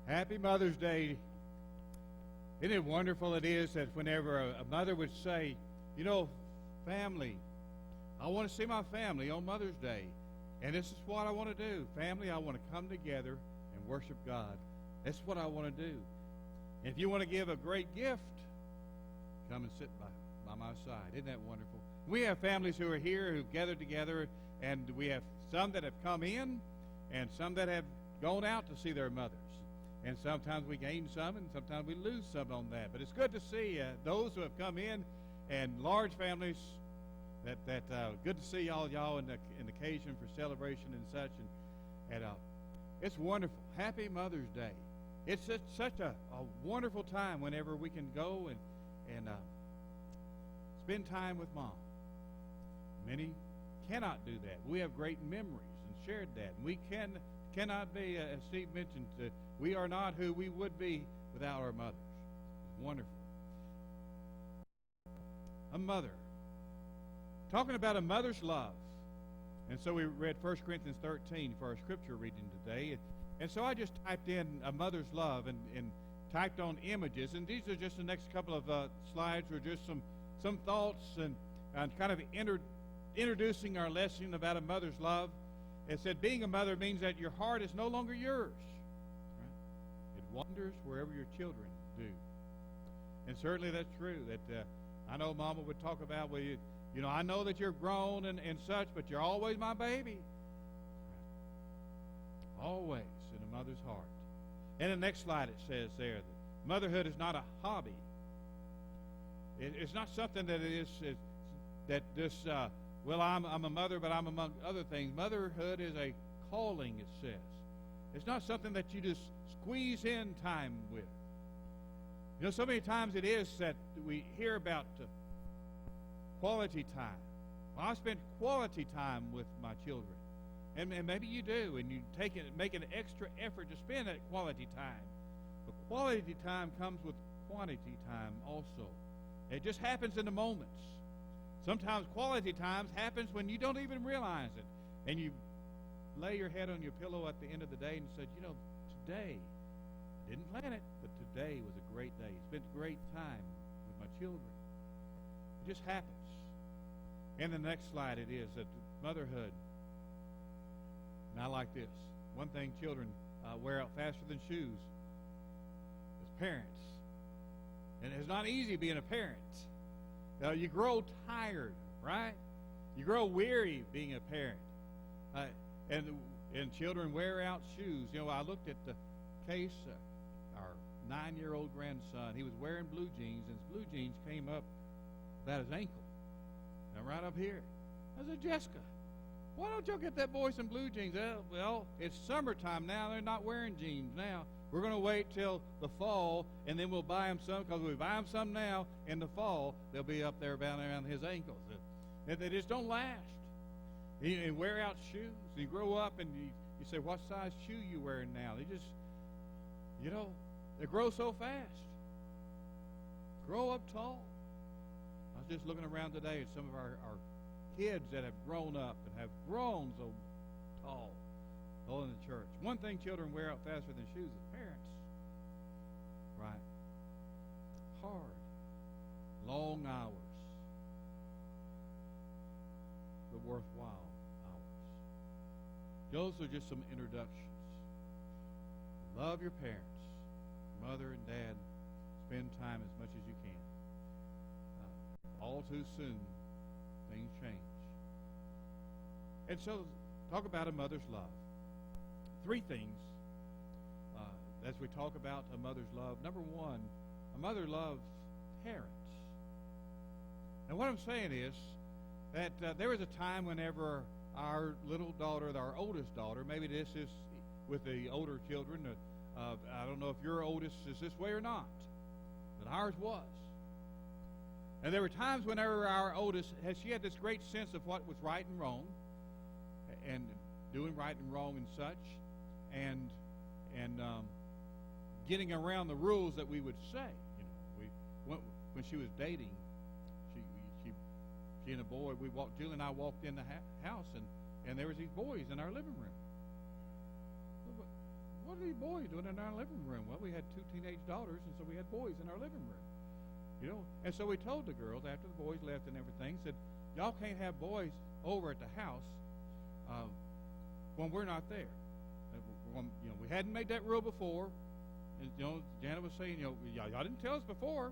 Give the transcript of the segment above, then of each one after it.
Happy Mother's Day. Isn't it wonderful it is that whenever a mother would say, you know, family, I want to see my family on Mother's Day. And this is what I want to do. Family, I want to come together and worship God. That's what I want to do. And if you want to give a great gift, come and sit by my side. Isn't that wonderful? We have families who are here who've gathered together, and we have some that have come in and some that have gone out to see their mothers. And sometimes we gain some, and sometimes we lose some on that. But it's good to see those who have come in, and large families. Good to see y'all in the occasion for celebration and such. And it's wonderful. Happy Mother's Day. It's such a wonderful time whenever we can go and spend time with Mom. Many cannot do that. We have great memories and shared that. And we cannot be, as Steve mentioned, we are not who we would be without our mothers. It's wonderful. A mother. Talking about a mother's love. And so we read 1 Corinthians 13 for our scripture reading today. And so I just typed in a mother's love and typed on images. And these are just the next couple of slides are just some thoughts and kind of introducing our lesson about a mother's love. It said being a mother means that your heart is no longer yours. Right? It wanders wherever your children do. And certainly that's true. That I know Mama would talk about, well, you know, I know that you're grown and such, but you're always my baby. Always in a mother's heart. And the next slide it says there that motherhood is not a hobby. It's not something that it is that this, well, I'm a mother, but I'm among other things. Motherhood is a calling, it says. It's not something that you just squeeze in time with. You know, so many times it is that we hear about quality time. Well, I spend quality time with my children. And maybe you do, and you make an extra effort to spend that quality time. But quality time comes with quantity time also. It just happens in the moments. Sometimes quality times happens when you don't even realize it. And you lay your head on your pillow at the end of the day and said, you know, today, I didn't plan it, but today was a great day. Spent a great time with my children. It just happens. And the next slide it is that motherhood. And I like this. One thing children wear out faster than shoes is parents. And it's not easy being a parent. You grow tired, right? You grow weary being a parent. And children wear out shoes. You know, I looked at the case, our 9-year-old grandson, he was wearing blue jeans, and his blue jeans came up about his ankle. Now, right up here. I said, Jessica, why don't y'all get that boy some blue jeans? Well, it's summertime now. They're not wearing jeans now. We're going to wait till the fall, and then we'll buy him some, because if we buy him some now, in the fall, they'll be up there around his ankles. They just don't last. You wear out shoes. You grow up, and you say, what size shoe you wearing now? They just, you know, they grow so fast. Grow up tall. I was just looking around today at some of our kids that have grown up and have grown so tall all in the church. One thing children wear out faster than shoes is parents. Right? Hard, long hours, but worthwhile hours. Those are just some introductions. Love your parents, mother and dad. Spend time as much as you can. All too soon, things change. And so, talk about a mother's love. 3 things as we talk about a mother's love. Number 1, a mother loves parents. And what I'm saying is that there was a time whenever our little daughter, our oldest daughter, maybe this is with the older children, I don't know if your oldest is this way or not, but ours was. And there were times whenever our oldest, she had this great sense of what was right and wrong, and doing right and wrong and such, and getting around the rules that we would say. You know, when she was dating, she and a boy, Julie and I walked in the house, and there was these boys in our living room. What are these boys doing in our living room? Well, we had 2 teenage daughters, and so we had boys in our living room. You know, and so we told the girls after the boys left and everything, said, y'all can't have boys over at the house when we're not there. You know, we hadn't made that rule before. And, you know, Janet was saying, you know, y'all didn't tell us before,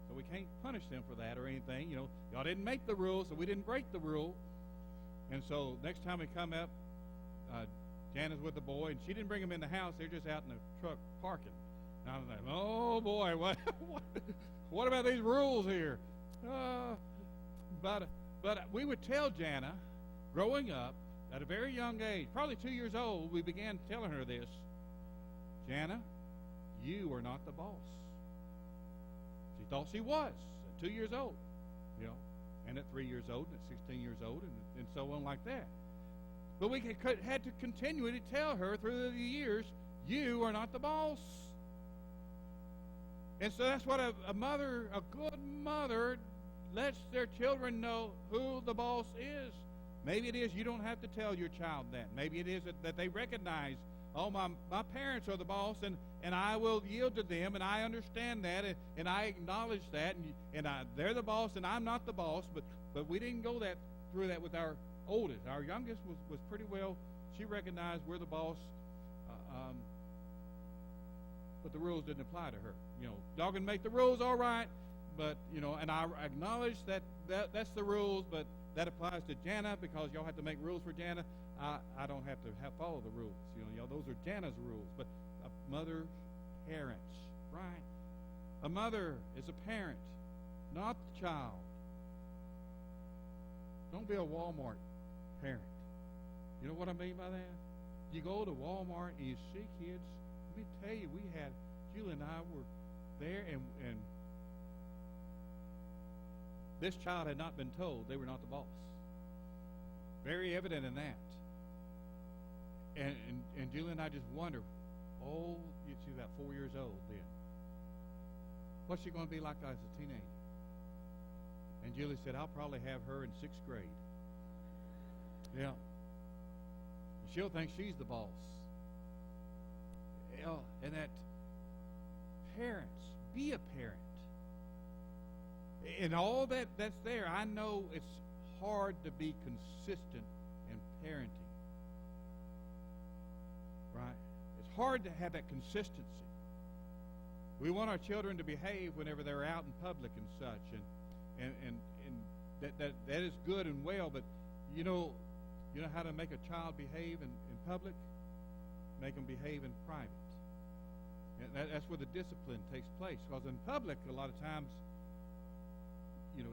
so we can't punish them for that or anything. You know, y'all didn't make the rule, so we didn't break the rule. And so next time we come up, Janet's with the boy, and she didn't bring him in the house. They're just out in the truck parking. And I was like, oh, boy, what about these rules here? But we would tell Jana, growing up, at a very young age, probably 2 years old, we began telling her this. Jana, you are not the boss. She thought she was at 2 years old, you know, and at 3 years old, and at 16 years old, and so on like that. But we had to continually tell her through the years, you are not the boss. And so that's what a good mother lets their children know who the boss is. Maybe it is you don't have to tell your child that. Maybe it is that they recognize, oh, my parents are the boss, and I will yield to them, and I understand that, and I acknowledge that, and they're the boss, and I'm not the boss. But we didn't go through that with our oldest. Our youngest was pretty well, she recognized we're the boss, but the rules didn't apply to her. You know, y'all can make the rules all right, but, you know, and I acknowledge that's the rules, but that applies to Jana because y'all have to make rules for Jana. I don't have to follow the rules. You know, y'all, those are Jana's rules. But a mother, parents, right? A mother is a parent, not the child. Don't be a Walmart parent. You know what I mean by that? You go to Walmart and you see kids. Let me tell you, Julie and I were there, and this child had not been told they were not the boss. Very evident in that. And Julie and I just wonder, she's about 4 years old then. What's she going to be like as a teenager? And Julie said, I'll probably have her in 6th grade. Yeah. She'll think she's the boss. Yeah. And that parents, be a parent. And all that's there, I know it's hard to be consistent in parenting. Right? It's hard to have that consistency. We want our children to behave whenever they're out in public and such, and that is good and well, but you know how to make a child behave in public? Make them behave in private. And that's where the discipline takes place, because in public a lot of times, you know,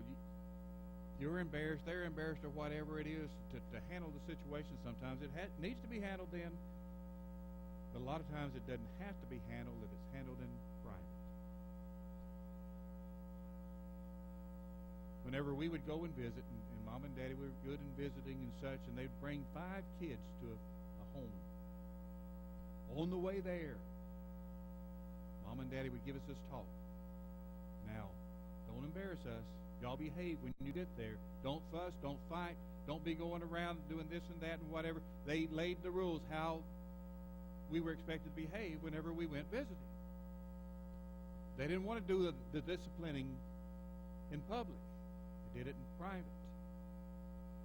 you're embarrassed, they're embarrassed, or whatever it is to handle the situation. Sometimes it needs to be handled then, but a lot of times it doesn't have to be handled if it's handled in private. Whenever we would go and visit, and Mom and Daddy were good in visiting and such, and they'd bring 5 kids to a home. On the way there, Mom and Daddy would give us this talk. Now, don't embarrass us. Y'all behave when you get there. Don't fuss, don't fight, don't be going around doing this and that and whatever. They laid the rules how we were expected to behave whenever we went visiting. They didn't want to do the disciplining in public. They did it in private.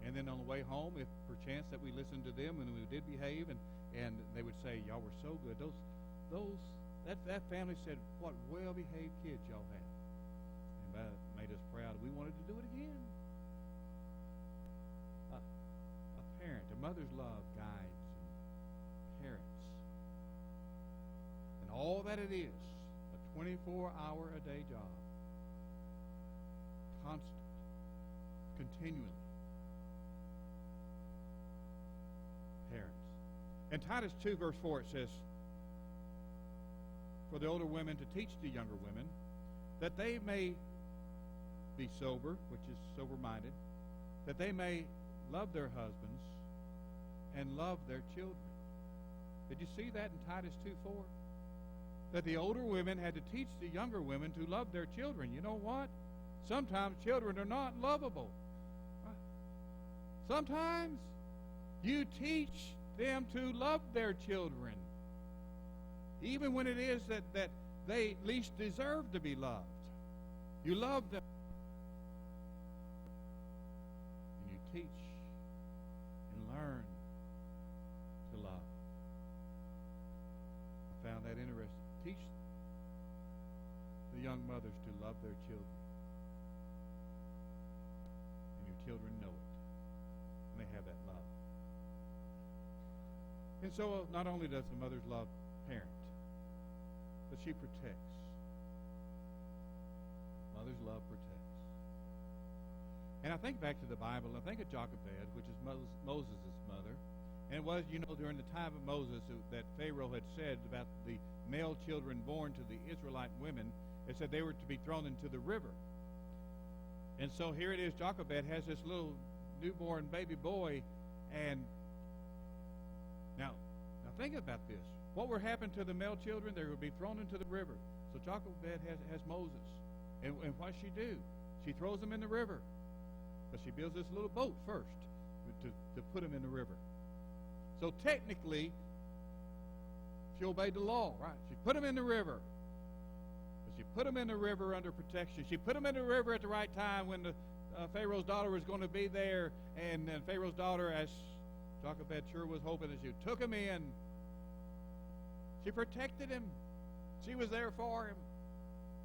And then on the way home, if perchance that we listened to them and we did behave, and they would say, y'all were so good. That family said, what well-behaved kids y'all had. And that made us proud. We wanted to do it again. A parent, a mother's love guides parents. And all that it is, a 24-hour-a-day job. Constant. Continually. Parents. In Titus 2, verse 4, it says, for the older women to teach the younger women, that they may be sober, which is sober-minded, that they may love their husbands and love their children. Did you see that in Titus 2:4? That the older women had to teach the younger women to love their children. You know what? Sometimes children are not lovable. Sometimes you teach them to love their children. even when it is that they least deserve to be loved. You love them. And you teach and learn to love. I found that interesting. Teach the young mothers to love their children. And your children know it. And they have that love. And so not only does the mother's love parent, but she protects. Mother's love protects. And I think back to the Bible, and I think of Jochebed, which is Moses' mother. And it was, during the time of Moses that Pharaoh had said about the male children born to the Israelite women, it said they were to be thrown into the river. And so here it is, Jochebed has this little newborn baby boy, and now think about this. What would happen to the male children? They would be thrown into the river. So Jochebed has Moses. And what does she do? She throws him in the river. But she builds this little boat first to put him in the river. So technically, she obeyed the law, right? She put him in the river. But she put him in the river under protection. She put him in the river at the right time when the Pharaoh's daughter was going to be there. And Pharaoh's daughter, as Jochebed sure was hoping, that she took him in. She protected him. She was there for him.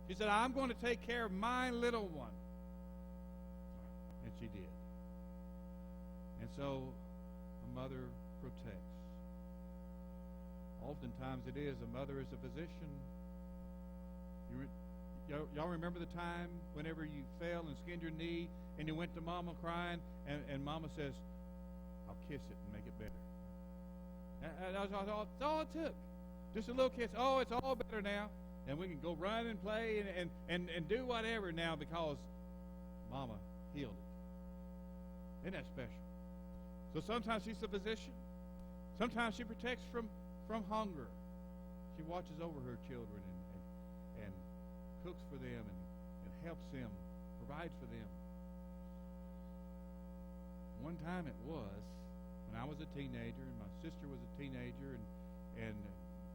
She said, I'm going to take care of my little one. And she did. And so a mother protects. Oftentimes it is. A mother is a physician. Y'all remember the time whenever you fell and skinned your knee and you went to Mama crying and Mama says, I'll kiss it and make it better. That's all it took. Just a little kiss. Oh, it's all better now. And we can go run and play and do whatever now because Mama healed it. Isn't that special? So sometimes she's a physician. Sometimes she protects from hunger. She watches over her children and cooks for them and helps them, provides for them. One time it was when I was a teenager and my sister was a teenager and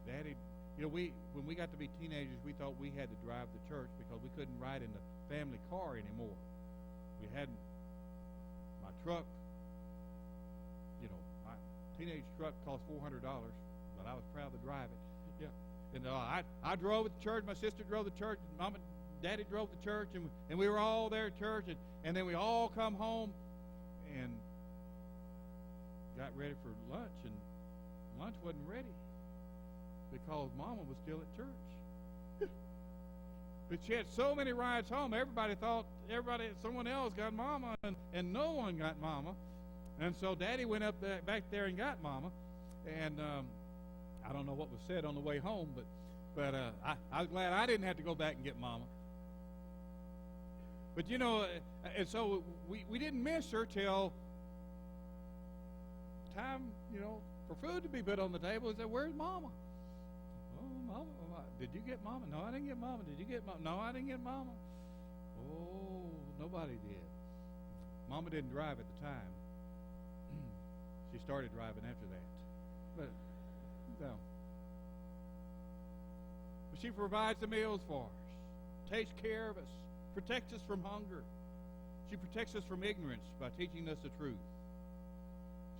Daddy, when we got to be teenagers, we thought we had to drive to church because we couldn't ride in the family car anymore. We had my truck. My teenage truck cost $400, but I was proud to drive it. Yeah, and I drove at the church. My sister drove the church. Mom and Daddy drove the church, and we were all there at church, and then we all come home and got ready for lunch, and lunch wasn't ready because Mama was still at church. But she had so many rides home, everybody thought someone else got Mama, and no one got Mama. And so Daddy went up back there and got Mama. And I don't know what was said on the way home, but I was glad I didn't have to go back and get Mama. But and so we didn't miss her till time, for food to be put on the table. And said, "Where's Mama?" "Oh, Mama, did you get Mama?" "No, I didn't get Mama." "Did you get Mama?" "No, I didn't get Mama." Oh, nobody did. Mama didn't drive at the time. She started driving after that. But no. But she provides the meals for us, takes care of us, protects us from hunger. She protects us from ignorance by teaching us the truth.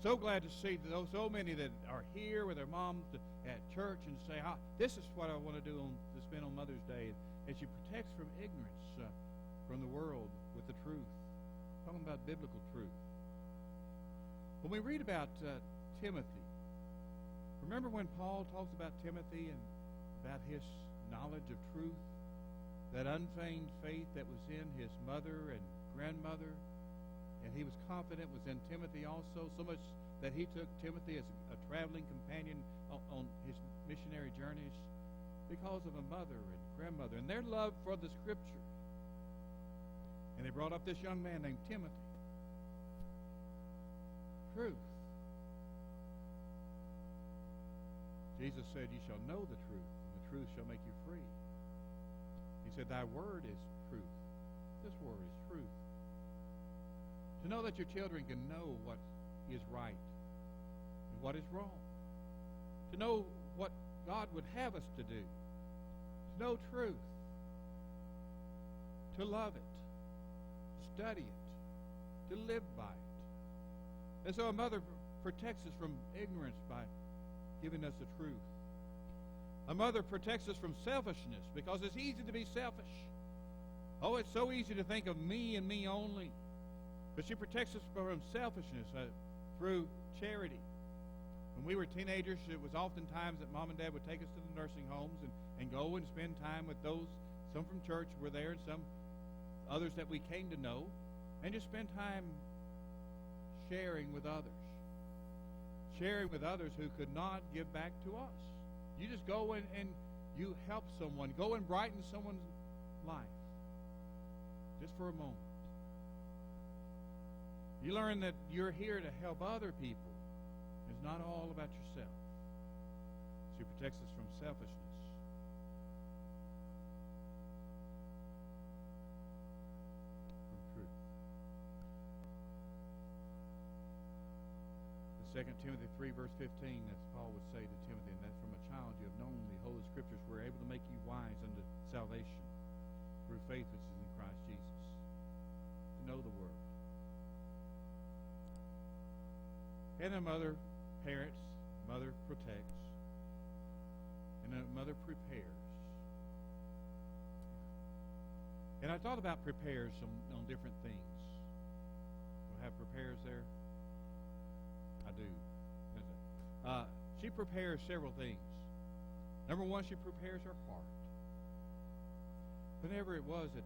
So glad to see so many that are here with their moms at church and say, this is what I want to do to spend on Mother's Day. And she protects from ignorance from the world with the truth. Talking about biblical truth. When we read about Timothy, remember when Paul talks about Timothy and about his knowledge of truth, that unfeigned faith that was in his mother and grandmother, and he was confident was in Timothy also, so much that he took Timothy as a traveling companion on his missionary journeys because of a mother and grandmother and their love for the Scripture. And they brought up this young man named Timothy. Truth. Jesus said, "You shall know the truth, and the truth shall make you free." He said, "Thy word is truth." This word is truth. To know that your children can know what is right and what is wrong. To know what God would have us to do, to know truth, to love it, to study it, to live by it. And so a mother protects us from ignorance by giving us the truth. A mother protects us from selfishness because it's easy to be selfish. Oh, it's so easy to think of me and me only. But she protects us from selfishness through charity. When we were teenagers, it was oftentimes that Mom and Dad would take us to the nursing homes and go and spend time with those. Some from church were there and some others that we came to know. And just spend time sharing with others. Sharing with others who could not give back to us. You just go and you help someone. Go and brighten someone's life. Just for a moment. You learn that you're here to help other people. It's not all about yourself. She protects us from selfishness. From truth. The 2 Timothy 3 verse 15, that's Paul would say to Timothy, and that's from a child you have known the Holy Scriptures were able to make you wise unto salvation through faith which is in Christ Jesus. To know the Word. And a mother parents, mother protects, and a mother prepares. And I thought about prepares on different things. Do I have prepares there? I do. She prepares several things. Number one, she prepares her heart. Whenever it was that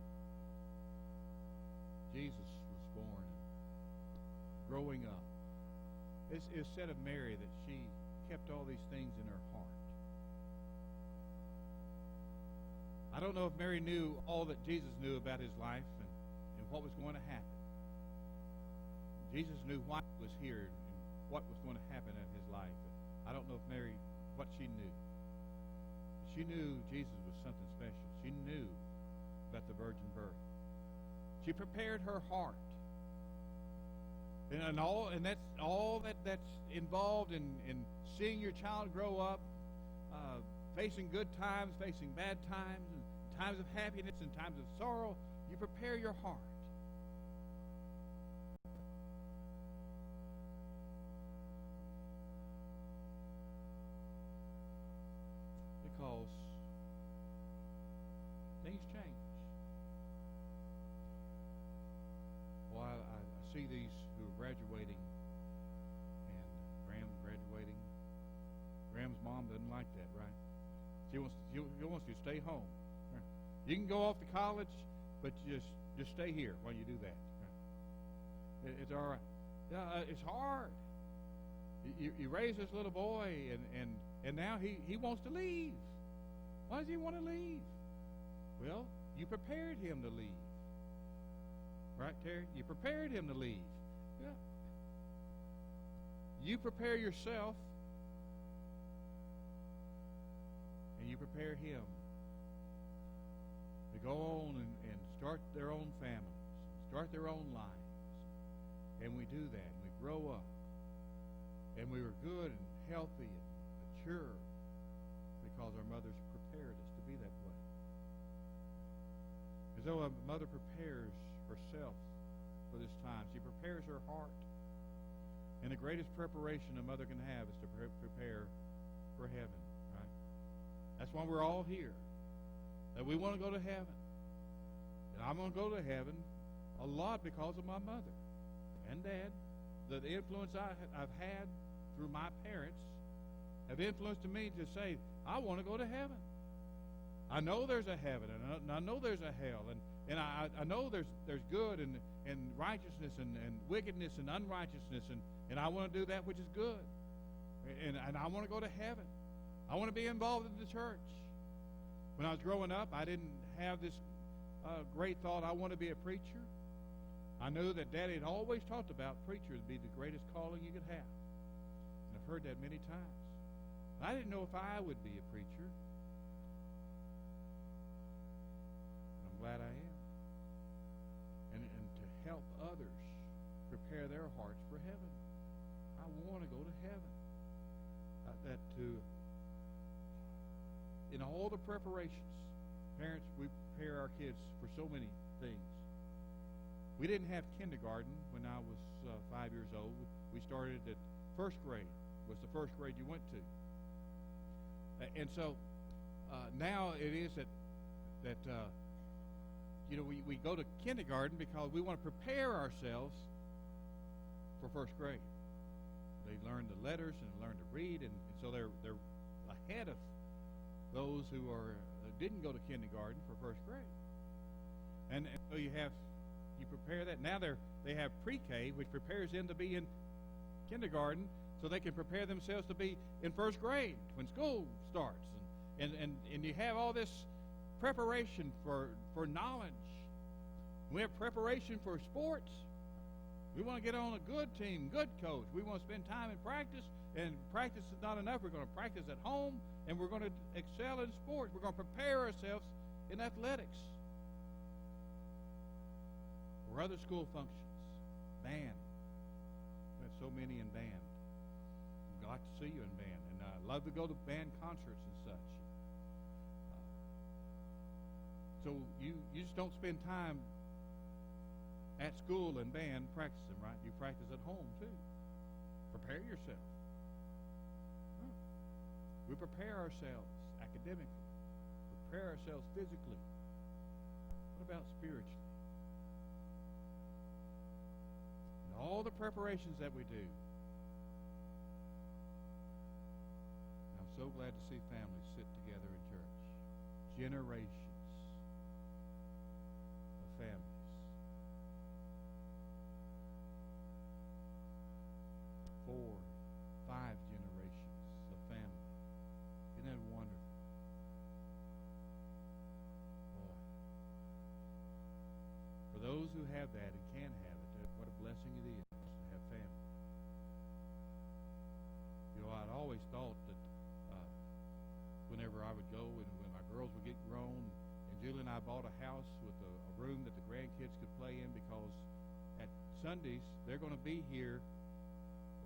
Jesus was born and growing up, it's said of Mary that she kept all these things in her heart. I don't know if Mary knew all that Jesus knew about his life and what was going to happen. Jesus knew why he was here and what was going to happen in his life. I don't know if Mary, what she knew. She knew Jesus was something special. She knew about the virgin birth. She prepared her heart. And that's all that's involved in seeing your child grow up, facing good times, facing bad times, and times of happiness and times of sorrow. You prepare your heart. Because things change. Well, I see these who are graduating, and Graham's graduating. Graham's mom doesn't like that, right? She wants you to stay home. You can go off to college, but just stay here while you do that. It's all right. It's hard. You raise this little boy, and now he wants to leave. Why does he want to leave? Well, you prepared him to leave. Right, Terry? You prepared him to leave. Yeah. You prepare yourself, and you prepare him to go on and start their own families, start their own lives. And we do that, and we grow up, and we are good and healthy and mature because our mothers prepared us to be that way. As though a mother prepares herself for this time. She prepares her heart. And the greatest preparation a mother can have is to prepare for heaven, right? That's why we're all here. That we want to go to heaven. And I'm going to go to heaven a lot because of my mother and dad. The influence I've had through my parents have influenced me to say, I want to go to heaven. I know there's a heaven, and I know there's a hell, and I know there's good and righteousness and wickedness and unrighteousness, and I want to do that which is good. And I want to go to heaven. I want to be involved in the church. When I was growing up, I didn't have this great thought, I want to be a preacher. I knew that Daddy had always talked about preacher to be the greatest calling you could have. And I've heard that many times. I didn't know if I would be a preacher. I'm glad I am. And to help others prepare their hearts for heaven. I want to go to heaven. in all the preparations. Parents, we prepare our kids for so many things. We didn't have kindergarten when I was 5 years old. We started at first grade. Was the first grade you went to. And so now it is that we go to kindergarten because we want to prepare ourselves for first grade. They learn the letters and learn to read, and so they're ahead of those who didn't go to kindergarten for first grade. And so you prepare that. Now they have pre-K, which prepares them to be in kindergarten, so they can prepare themselves to be in first grade when school starts. And you have all this preparation for knowledge. We have preparation for sports. We want to get on a good team, good coach. We want to spend time in practice, and practice is not enough. We're going to practice at home, and we're going to excel in sports. We're going to prepare ourselves in athletics or other school functions. Band. We have so many in band. I'd like to see you in band, and I love to go to band concerts and such. So you just don't spend time at school and band practicing, right? You practice at home too. Prepare yourself. We prepare ourselves academically. Prepare ourselves physically. What about spiritually? And all the preparations that we do. I'm so glad to see families sit together in church. Generations of families. 4, 5 generations of family. Isn't that wonderful? Boy. For those who have that and can have it, what a blessing it is to have family. I'd always thought that whenever I would go and when my girls would get grown, and Julie and I bought a house with a room that the grandkids could play in, because at Sundays they're going to be here.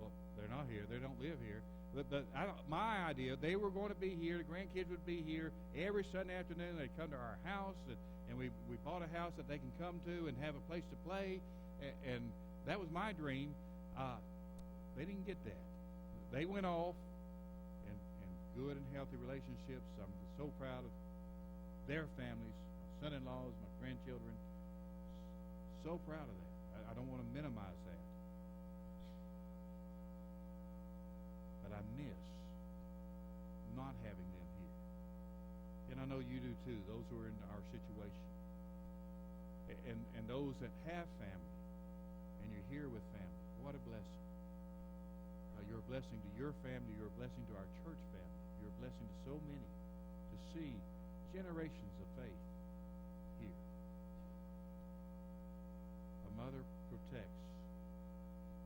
Well, they're not here. They don't live here. But my idea, they were going to be here. The grandkids would be here every Sunday afternoon. They'd come to our house, and we bought a house that they can come to and have a place to play. And that was my dream. They didn't get that. They went off, and good and healthy relationships. I'm so proud of their families, my son-in-laws, my grandchildren. So proud of that. I don't want to minimize that. But I miss not having them here. And I know you do too, those who are in our situation. And those that have family, and you're here with family, what a blessing. You're a blessing to your family. You're a blessing to our church family. You're a blessing to so many to see generations of faith here. A mother protects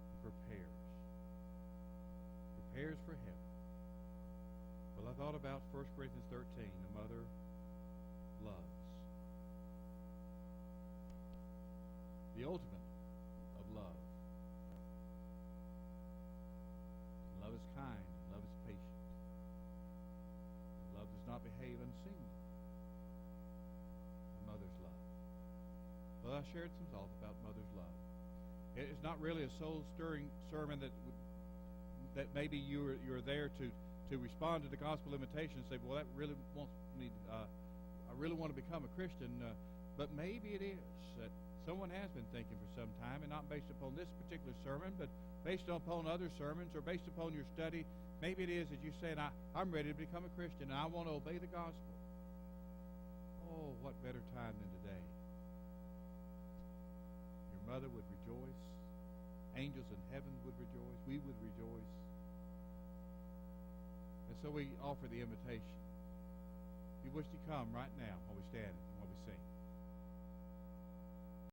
and prepares. Prepares for heaven. Well, I thought about 1 Corinthians 13. A mother loves. The ultimate of love. Love is kind. Love is patient. Love does not behave unseemly. A mother's love. Well, I shared some thoughts about mother's love. It's not really a soul-stirring sermon that maybe you're there to respond to the gospel invitation and say, well, that really wants me. I really want to become a Christian. But maybe it is that someone has been thinking for some time, and not based upon this particular sermon, but based upon other sermons or based upon your study. Maybe it is that you say, I'm ready to become a Christian, and I want to obey the gospel. Oh, what better time than today. Your mother would rejoice. Angels in heaven would rejoice. We would rejoice. And so we offer the invitation. If you wish to come right now while we stand and while we sing.